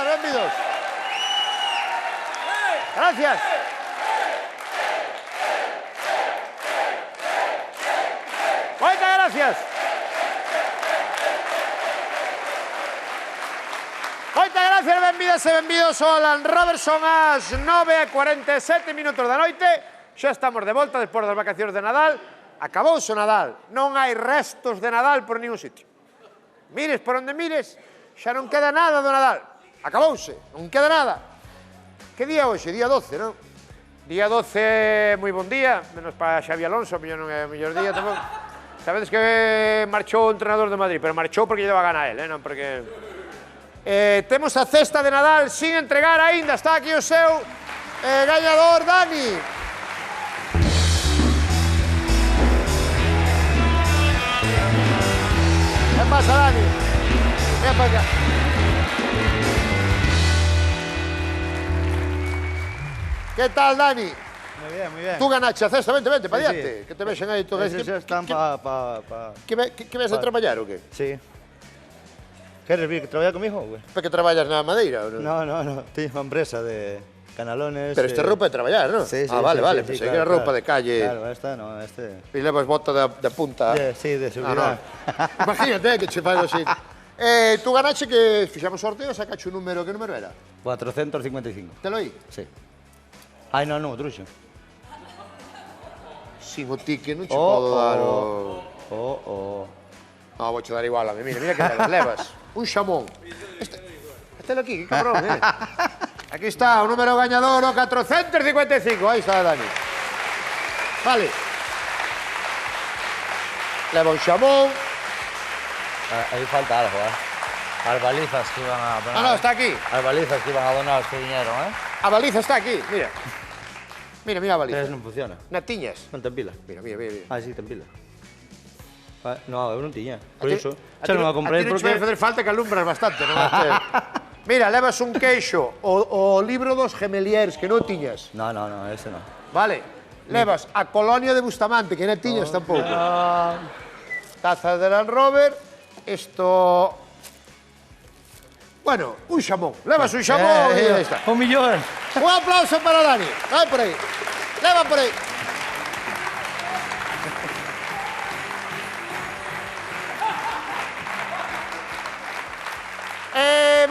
gracias, benvidos. Gracias. Moitas gracias. Moitas gracias, benvidas e benvidos ao Land Rover. Son as 9:47 minutos da noite. Xa estamos de volta despois das vacacións de Nadal. Acabouse o Nadal. Non hai restos de Nadal por ningún sitio. Mires por onde mires, xa non queda nada do Nadal. Acabouse, non queda nada. Que día hoxe? Día 12, non? Día 12, moi bon día, menos para Xavi Alonso, mellor non é o mellor día tampouco. Sabedes que marchou o entrenador de Madrid, pero marchou porque lle daba gana a él, non porque... Temos a cesta de Nadal sin entregar aínda, está aquí o seu gañador, Dani. ¿Qué pasa, Dani? Ven para acá. ¿Qué tal, Dani? Muy bien, muy bien. Tú ganaste a cesta, vente, vente, para Sí, diante. Que te vexen aí todos. Esos están para... Que ves a traballar ou que? Sí. ¿Quieres vir que trabajar conmigo, güey? Para que traballas na madeira ou non? No. Tengo una empresa de canalones... Pero esta é roupa de traballar, non? Sí, sí. Ah, vale, sí, vale, sí, pensei claro, que era roupa claro. de calle. Claro, esta no, este... E levas bota de punta. Sí, de seguridad. Imagínate que che fago así. Tú ganache que fixamos sorteo, sacache un número, que número era? 455. Te lo oí? Sí. Ay, no, truxo. Sin o ticket non che podo dar o... No, vou che dar igual a mí. Mira que levas. Un xamón. Este aquí, que cabrón, Aquí está, o número gañador, o 455. Aí está, Dani. Vale. Leva un xamón. Ahí falta algo, Las balizas que iban a donar. No, está aquí. Las balizas que iban a donar este dinero, A baliza está aquí, mira. Mira a baliza. Non funciona. Na tiñas. Non ten pila. Mira. Ah, sí, ten pila. No, eu non tiña. Por A ti- iso. a Xa ti non a comprei ti non che vai porque... facer falta que alumbras bastante, non? Mira, levas un queixo, o libro dos gemeliers, que non tiñas. No, ese no. Vale. Levas a colonia de Bustamante, que non tiñas tampouco. Taza de Land Rover. Esto... Bueno, un xamón. Levas un xamón e aí está. 1 millón. Un aplauso para Dani. Vai por aí. Leva por aí.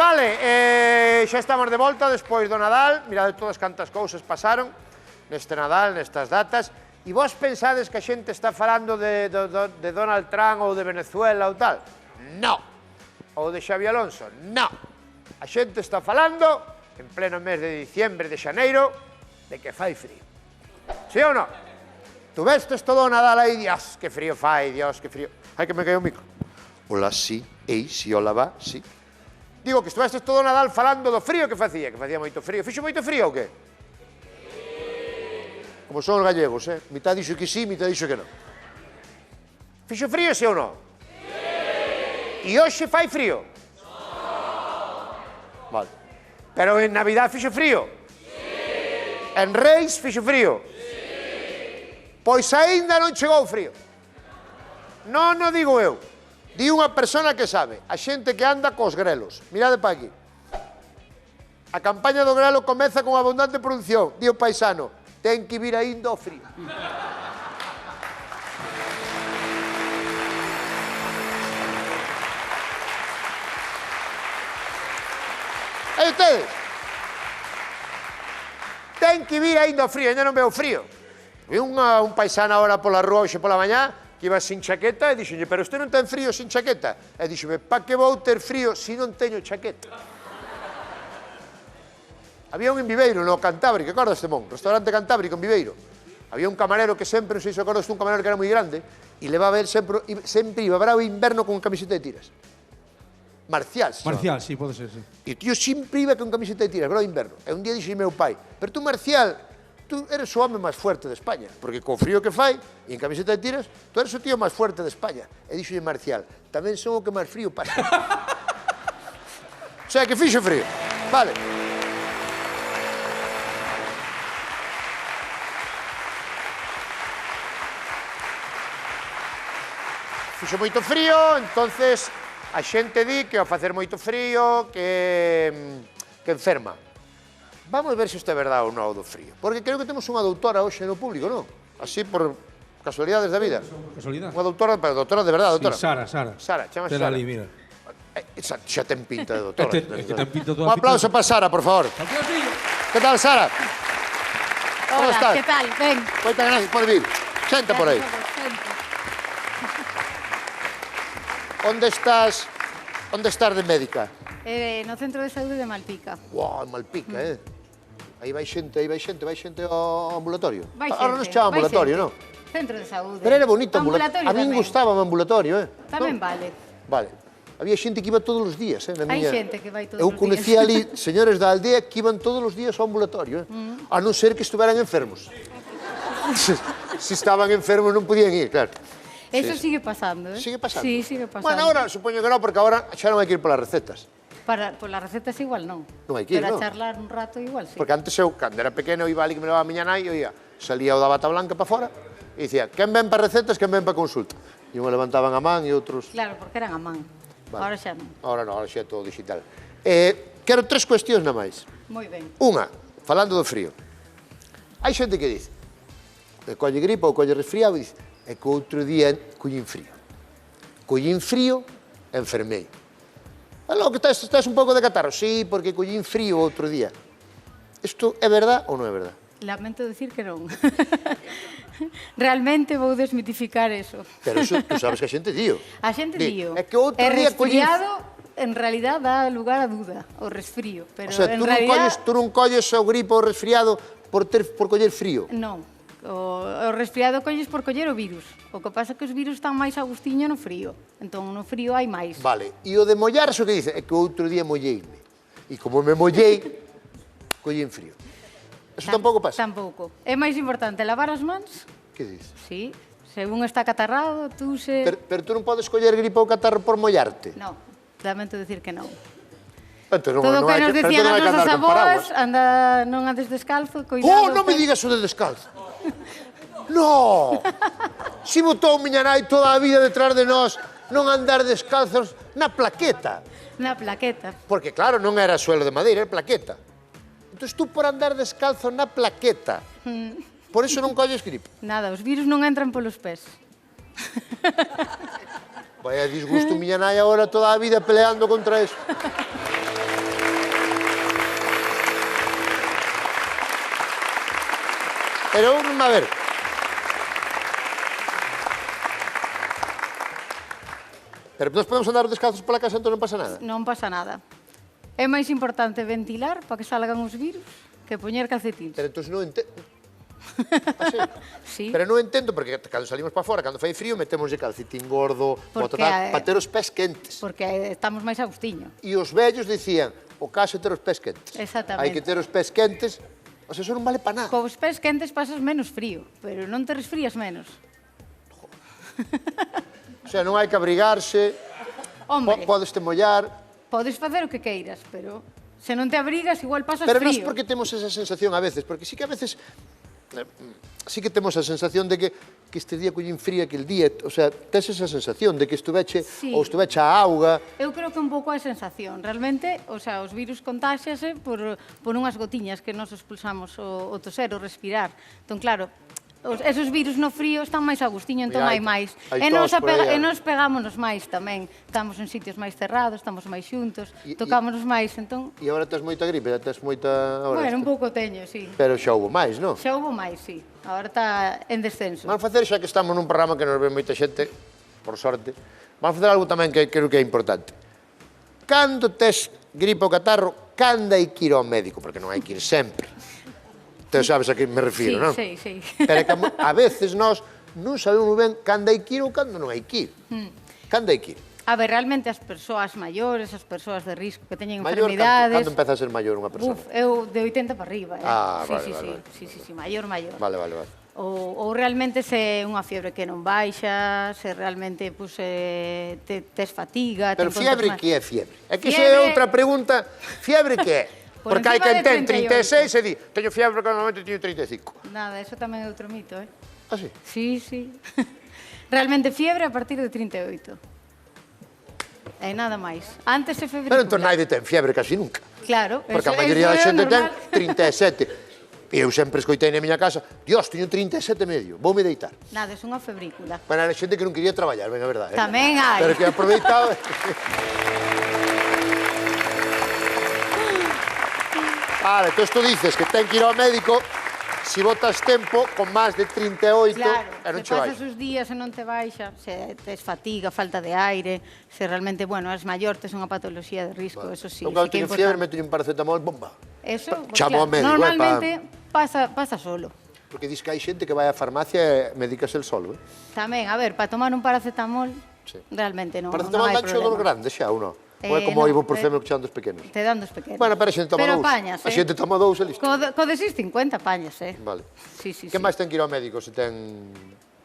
Vale, xa estamos de volta despois do Nadal. Mirade todas cantas cousas pasaron neste Nadal, nestas datas. E vos pensades que a xente está falando de Donald Trump ou de Venezuela ou tal? No. Ou de Xavi Alonso? No. A xente está falando, en pleno mes de diciembre, de xaneiro, de que fai frío. Sí ou non? Tú vestes todo o Nadal aí, Dios, que frío fai, Dios, que frío. Ai, que me cae o micro. Hola, sí, ei, sí, hola, va, sí. Digo que estuvestes todo o Nadal falando do frío que facía moito frío. Fixo moito frío ou que? Como son os gallegos, Mitad dixo que sí, mitad dixo que non. Fixo frío, sí ou non? Sí. E hoxe fai frío? Non. Vale. Pero en Navidad fixo frío? Sí. En Reis fixo frío? Sí. Pois aínda non chegou o frío. Non o digo eu. Di unha persona que sabe, a xente que anda cos grelos. Mirade pa aquí. A campaña do grelo comeza con abundante produción. Di o paisano, ten que vir aínda o frío. E ustedes? Ten que vir aínda o frío, ainda non veo o frío. Vi un paisano ahora pola rúa hoxe pola mañá, que iba sin chaqueta e dixenlle, pero usted non ten frío sin chaqueta? E dixeme, pa que vou ter frío se non teño chaqueta? Había un en Viveiro, no Cantábrico, que acordas, Temón? Restaurante Cantábrico en Viveiro. Había un camarero que sempre, non sei se acordas, un camarero que era moi grande, e levaba el sempre iba bravo inverno con camiseta de tiras. Marcial, se Marcial, sí, pode ser, sí. E o tío sempre iba con camiseta de tiras, bravo inverno. E un día dixo meu pai, pero tú, Marcial, tú eres o home máis fuerte de España, porque co frío que fai, e en camiseta de tiras, tú eres o tío máis fuerte de España. E dixolle Marcial, tamén son o que máis frío pasa. O sea, que fixo frío. Vale. Fixo moito frío, entonces a xente di que ao facer moito frío, que que enferma. Vamos a ver se isto é verdade ou non do frío. Porque creo que temos unha doutora hoxe no público, non? Así por casualidades da vida. Casualidade. Unha doutora, pero doutora de verdade, doutora. Sí, Sara. Sara, chamase Tela Sara. ali, mira. Xa ten pinta de doutora. É que ten pinta toda Un aplauso para Sara, por favor. Que tal, Sara? Como Hola, estás? ¿qué tal? Ven. Moitas gracias por vir. Senta por aí. Onde estás de médica? No Centro de Saúde de Malpica. Uau, Malpica, Aí vai xente ao ambulatorio. Vai Ahora non se xente, chama vai ambulatorio, xente. non? Centro de Saúde. Pero era bonito o ambulatorio. Ambulatorio A min tamén. gustaba o ambulatorio, Tamén Non? vale. Vale. Había xente que iba todos os días, na Hai miña... xente que vai todos Eu os conocía días. ali señores da aldea que iban todos os días ao ambulatorio, a non ser que estuveran enfermos. Se estaban enfermos non podían ir, claro. Eso sigue pasando, Sigue pasando? Sí, sigue pasando. Bueno, ahora supoño que non, porque ahora xa non hai que ir polas recetas. Por las recetas igual non. Non hai que ir, Pero non? a charlar un rato igual sí. Porque antes eu, cando era pequeno, iba ali que me levaba a miña nai, eu ia, salía o da bata blanca para fora, e dicía, quen ven para recetas, quen ven para consulta. E unha levantaban a man e outros... Claro, porque eran a man. Vale. Ahora xa non. Ahora non, ahora xa é todo digital. Quero tres cuestións na máis. Moi ben. Unha, falando do frío. Hai xente que dice, que colle gripa ou colle resfriado, e dice, é que outro día collín frío. Collín frío, enfermei. E logo que estás un pouco de catarro. Sí, porque collín frío outro día. Isto é verdad ou non é verdad? Lamento decir que non. Realmente vou desmitificar eso. Pero eso, tú sabes que a xente dío. A xente dío. É que outro día collín... resfriado, en realidad, dá lugar a duda, o resfrío. Pero O sea, en tú realidad... non colles o gripo ou resfriado por coller frío. Non. O resfriado colles por coller o virus. O que pasa é que os virus están máis agustiño no frío. Entón, no frío hai máis. Vale, e o de mollarse o que dice? É que outro día molleime. E como me mollei, collín frío. Eso tampouco pasa. Tampouco. É máis importante lavar as mans, Que dices? sí. Se un está catarrado, tú se... Pero tú non podes coller gripa ou catarro por mollarte. Non, lamento decir que non. Entón, Todo o que nos pero decían non hai as que andar nosas con paraguas. avós, non andes descalzo, Oh, cuidado. non me digas o de descalzo. No! Si botou miña nai toda a vida detrás de nós non andar descalzos na plaqueta. Na plaqueta. Porque claro, non era suelo de madeira, era plaqueta. Entón tú por andar descalzo na plaqueta. Por iso non colles gripe. Nada, os virus non entran polos pés. Vaya disgusto miña nai agora toda a vida peleando contra eso. Pero, a ver... Pero nós podemos andar descalzos pola casa, entón non pasa nada. Non pasa nada. É máis importante ventilar para que salgan os virus que poñer calcetins. Pero entón non entendo... Sí. Pero non entendo, porque cando salimos para fora, cando fai frío, metemos de calcetín gordo, Porque, para ter os pés quentes. Porque estamos máis agustiño. E os vellos dicían, o caso é ter os pés quentes. Exactamente. Hai que ter os pés quentes, o sea, eso non vale para nada. Cos pés quentes pasas menos frío, pero non te resfrías menos. O sea, non hai que abrigarse, Hombre, podes te mollar, podes facer o que queiras, pero se non te abrigas igual pasas pero nós frío. porque temos esa sensación a veces, porque sí que a veces sí que temos a sensación de que este día collín frío aquel día, o sea, tes esa sensación de que estuveche Sí. ou estuveche a auga. Eu creo que un pouco a sensación. Realmente, o sea, os virus contáxase por unhas gotiñas que nos expulsamos o toser, o respirar. Entón, claro, esos virus no frío están máis agustiño, entón Mira, hai máis. hai E nos, tos por aí, nos pegámonos máis tamén. Estamos en sitios máis cerrados, estamos máis xuntos, tocámonos máis, entón... E agora tes moita gripe, tes moita... Agora Bueno, un pouco teño, sí. Pero xa houve máis, non? Xa houve máis, sí. Agora está en descenso. Vamos facer, xa que estamos nun programa que nos ve moita xente, por sorte, vamos facer algo tamén que creo que é importante. Cando tes gripe ou catarro, cando hai que ir ao médico, porque non hai que ir sempre. Te sabes a que me refiro, Sí, non? sí, sí. Pero é que a veces nós non sabemos moi ben cando hai que ir ou cando non hai que ir. Cando hai que ir? A ver, realmente as persoas maiores, as persoas de risco que teñen Maior, enfermidades... cando empeza a ser maior unha persona? Eu de 80 para arriba, Ah, sí, vale, sí, vale, sí, vale. sí, maior. Vale, vale, vale. Ou realmente se é unha fiebre que non baixa, se realmente pues, tes fatiga... Pero te fiebre, encontras que é fiebre? É que xa é Fiebre- outra pregunta. Fiebre que é? Por Porque hai encima quen de ten 36 e di, teño fiebre cando normalmente teño 35. Nada, eso tamén é outro mito, Ah, sí? Sí, sí. Realmente fiebre a partir de 38. E nada máis. Antes se febrícula. Pero entón naide ten fiebre casi nunca. Claro. Porque a maioría da xente ten 37. E eu sempre escoitei na miña casa, Dios, teño 37 e medio, voume deitar. Nada, é unha febrícula. Para a xente que non quería traballar, ben a verdade. Tamén hai. Pero que aproveitaba... Vale, entón isto dices que ten que ir ao médico si botas tempo con máis de 38 Claro, e non se che vai. pasas os días e non te baixa, se tes fatiga, falta de aire, se realmente, bueno, és maior, tes unha patoloxía de risco, eso sí. Eu cando sí que é teño fiebre, importante. meto un paracetamol, bomba. Eso, pues, Chamo ao médico, normalmente pasa solo. Porque dis que hai xente que vai á farmacia e medícase el solo, Tamén, a ver, para tomar un paracetamol, Sí. realmente non Paracetamol hai dan xo dos problema. grandes xa, ou non? Ou é como o no, ibuprofeno que xan dos pequenos? Te dan dos pequenos. Bueno, pero a xente toma Pero dous. apañas, A xente toma dous e listo. Co de 6,50 apañas, Vale. Sí, sí, Que sí. máis ten que ir ao médico se ten...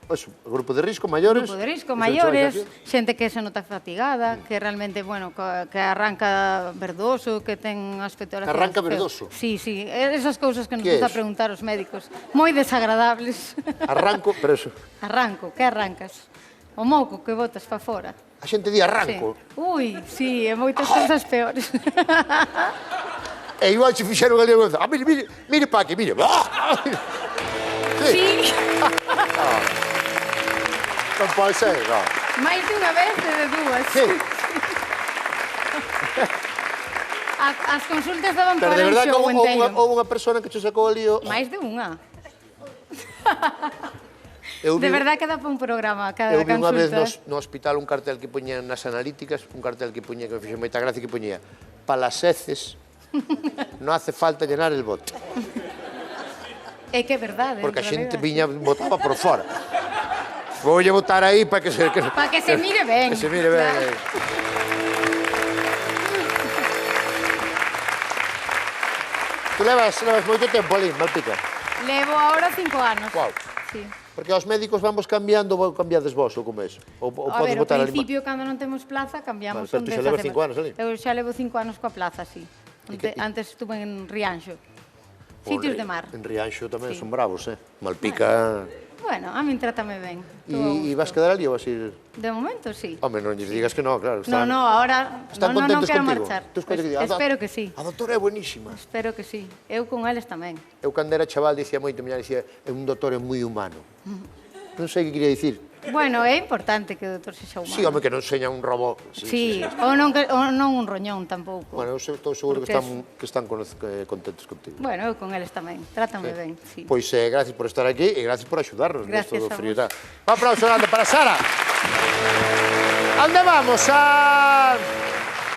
Eso, grupo de risco, maiores... Grupo de risco, que se maiores, che vai xente que se nota fatigada, que realmente, bueno, que arranca verdoso, que ten aspecto... Arranca verdoso? Sí, sí, esas cousas que nos Que gusta es? preguntar os médicos. Moi desagradables. Arranco, pero eso... Arranco, que arrancas? O moco que botas pa fora. A xente di Sí. arranco. Ui, sí, e moitas cousas peores. E igual se fixeron ali algo... Ah, mire pa aquí, mire. Sí, Non pode ser, non. máis de unha vez e de dúas. Sí. As consultas daban Pero para de un verdade que show houve enteiro. unha persona que che sacou ali o... Máis de unha. Eu De vi- verdade que dá para un programa cada Eu vi unha vez consulta. no hospital un cartel que poñía nas analíticas, un cartel que poñía, que me fixe moita gracia, que poñía para las heces non hace falta llenar el bote, É que é verdade. porque a en xente realidad. viña botaba por fora. Voulle botar aí para que se... Para que se mire ben. Que se mire ben. Claro. Tú levas moito tempo ali, Malpica. Levo ahora 5 anos. Guau. Sí. Porque os médicos vamos cambiando, vou cambiades vos ou como é eso? Ou A podes ver, ao botar ali... principio, cando non temos plaza, cambiamos Vale, pero tú onde xa levas facemos. 5 anos ali. Eu xa levo 5 anos coa plaza, sí. que- Antes estuve en Rianxo. Sitios de mar. En Rianxo tamén Sí. son bravos, Malpica... Bueno, a min trátame ben. E vas quedar ali ou vas ir... De momento, sí. Home, non lles digas que non, claro. No, no, ahora Están non contentos quero contigo? marchar. Tú escoitas que digas, Espero que sí. A doutora é buenísima. Espero que sí. Eu con eles tamén. Eu, cando era chaval, dicía moito, miña dicía, é un doutor moi humano. Non sei que quería dicir. Bueno, é importante que o doutor sexa humano. Sí, home, que non seña un robot. Sí, ou non un roñón tampouco. Bueno, eu estou seguro que Porque están contentos contigo. Bueno, eu con eles tamén. Trátame ben, sí. Pois gracias por estar aquí e gracias por axudarnos nesto Gracias do a frío. vos. Un aplauso grande para Sara. Onde vamos? A